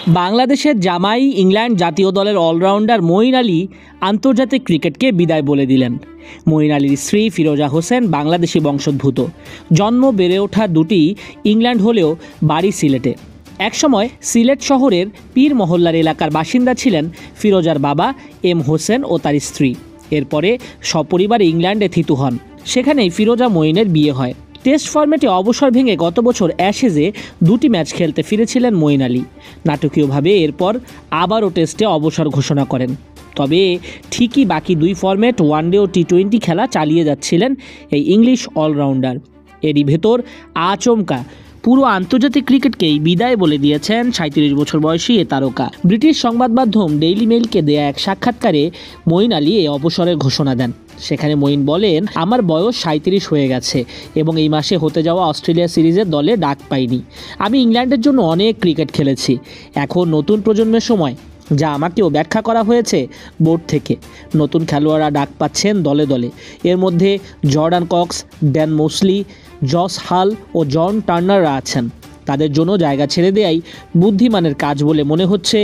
বাংলাদেশের জামাই ইংল্যান্ড জাতীয় দলের অলরাউন্ডার মঈন আলী আন্তর্জাতিক ক্রিকেটকে বিদায় বলে দিলেন। মঈন আলীর স্ত্রী ফিরোজা হোসেন বাংলাদেশি বংশোদ্ভূত। জন্ম বেড়ে ওঠা দুটি ইংল্যান্ড হলেও বাড়ি সিলেটে। একসময় সিলেট শহরের পীর মহল্লার এলাকার বাসিন্দা ছিলেন ফিরোজার বাবা এম হোসেন ও তার স্ত্রী। এরপরে সপরিবারে ইংল্যান্ডে থিতু হন। সেখানেই ফিরোজা মঈনের বিয়ে হয়। টেস্ট ফরম্যাটে অবসর ভেঙে গত বছর অ্যাশেজে দুটি ম্যাচ খেলতে ফিরেছিলেন মঈন আলী। নাটকীয়ভাবে এরপর আবারও টেস্টে অবসর ঘোষণা করেন। তবে ঠিকই বাকি দুই ফরম্যাট ওয়ানডে ও টি20 খেলা চালিয়ে যাচ্ছিলেন এই ইংলিশ অলরাউন্ডার। এরই ভেতর আচমকা পুরো আন্তর্জাতিক ক্রিকেটকেই বিদায় বলে দিয়েছেন 37 বছর বয়সী এ তারকা। ব্রিটিশ সংবাদ মাধ্যম ডেইলি মেইলকে দেয়া এক সাক্ষাৎকারে মঈন আলী এই অবসরের ঘোষণা দেন। সেখানে মঈন বলেন, আমার বয়স 37 হয়ে গেছে এবং এই মাসে হতে যাওয়া অস্ট্রেলিয়া সিরিজের দলে ডাক পাইনি। আমি ইংল্যান্ডের জন্য অনেক ক্রিকেট খেলেছি। এখন নতুন প্রজন্মের সময়, যা আমাকেও ব্যাখ্যা করা হয়েছে বোর্ড থেকে। নতুন খেলোয়াড়রা ডাক পাচ্ছেন দলে দলে। এর মধ্যে Jordan Cox, Dan Mosley, Josh Hull ও জন টার্নাররা আছেন। তাদের জন্য জায়গা ছেড়ে দেয়াই বুদ্ধিমানের কাজ বলে মনে হচ্ছে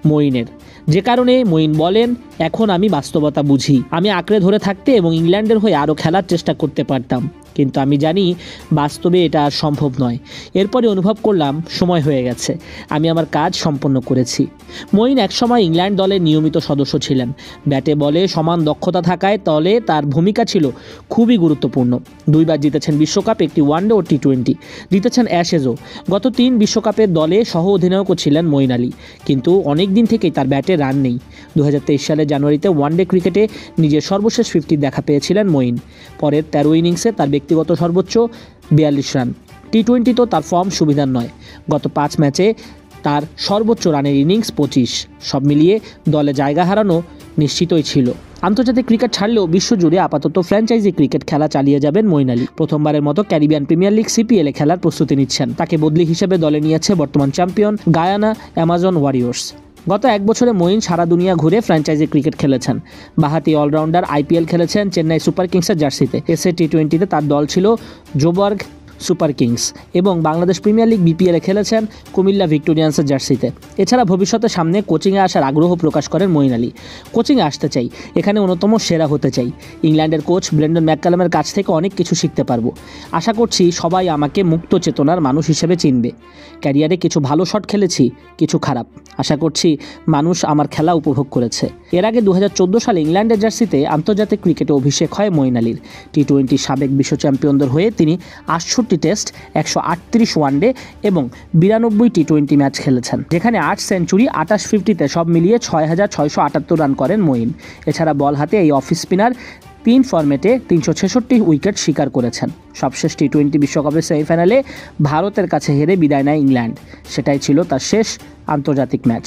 মঈনের। যে কারণে মঈন বলেন, এখন আমি বাস্তবতা বুঝি। আমি আঁকড়ে ধরে থাকতে এবং ইংল্যান্ডের হয়ে আরও খেলার চেষ্টা করতে পারতাম, কিন্তু আমি জানি বাস্তবে এটা আর সম্ভব নয়। এরপরে অনুভব করলাম সময় হয়ে গেছে, আমি আমার কাজ সম্পন্ন করেছি। মঈন একসময় ইংল্যান্ড দলের নিয়মিত সদস্য ছিলেন। ব্যাটে বলে সমান দক্ষতা থাকায় দলে তার ভূমিকা ছিল খুবই গুরুত্বপূর্ণ। 2 বার জিতেছেন বিশ্বকাপ, একটি ওয়ানডে ও টি20, জিতেছেন অ্যাশেজও। গত 3 বিশ্বকাপের দলে সহ অধিনায়কও ছিলেন মঈন আলী, কিন্তু অনেক দিন থেকেই তার ব্যাটে রান নেই। 2023 সালের জানুয়ারিতে ওয়ানডে ক্রিকেটে নিজের সর্বশেষ 50 দেখা পেয়েছিলেন মঈন। পরের 13 ইনিংসে তার ব্যক্তিগত সর্বোচ্চ 42 রান। টি20 তো তার ফর্ম সুবিধার নয়। গত 5 ম্যাচে তার সর্বোচ্চ রানের ইনিংস 25। সব মিলিয়ে দলে জায়গা হারানো নিশ্চিতই ছিল। আন্তর্জাতিক ক্রিকেট ছাড়লেও বিশ্বজুড়ে আপাতত ফ্র্যাঞ্চাইজি ক্রিকেট খেলা চালিয়ে যাবেন মঈন আলী। প্রথমবারের মতো ক্যারিবিয়ান প্রিমিয়ার লিগ সিপিএলে খেলার প্রস্তুতি নিচ্ছেন। তাকে বদলি হিসেবে দলে নিয়েছে বর্তমান চ্যাম্পিয়ন গায়ানা অ্যামাজন ওয়ারিয়র্স। গত 1 বছরে মঈন সারা দুনিয়া ঘুরে ফ্র্যাঞ্চাইজি ক্রিকেট খেলেছেন। বাঁহাতি অলরাউন্ডার আইপিএল খেলেছেন চেন্নাই সুপার কিংসের জার্সিতে। এসএ টি20তে তার দল ছিল জোবার্গ সুপার কিংস এবং বাংলাদেশ প্রিমিয়ার লিগ বিপিএলে খেলেছেন কুমিল্লা ভিক্টোরিয়ান্সের জার্সিতে। এছাড়া ভবিষ্যতে সামনে কোচিংয়ে আসার আগ্রহ প্রকাশ করেন মঈন আলী। কোচিংয়ে আসতে চাই, এখানে অন্যতম সেরা হতে চাই। ইংল্যান্ডের কোচ ব্রেন্ডন ম্যাককালামের কাছ থেকে অনেক কিছু শিখতে পারবো। আশা করছি সবাই আমাকে মুক্ত চেতনার মানুষ হিসেবে চিনবে। ক্যারিয়ারে কিছু ভালো শট খেলেছি, কিছু খারাপ। আশা করছি মানুষ আমার খেলা উপভোগ করেছে। এর আগে 2014 সালে ইংল্যান্ডের জার্সিতে আন্তর্জাতিক ক্রিকেটে অভিষেক হয় মঈন আলীর। টি20 সাবেক বিশ্ব চ্যাম্পিয়নদের হয়ে তিনি 68 টেস্ট, 138 ওয়ানডে এবং 92 টি20 ম্যাচ খেলেছেন, যেখানে 8 সেঞ্চুরি, 28 50তে সব মিলিয়ে 6678 রান করেন মঈন। এছাড়া বল হাতে এই অফ স্পিনার 3 ফরম্যাটে 366 উইকেট শিকার করেছেন। সবশেষ টি20 বিশ্বকাপের সেমিফাইনালে ভারতের কাছে হেরে বিদায় নেয় ইংল্যান্ড। সেটাই ছিল তার শেষ আন্তর্জাতিক ম্যাচ।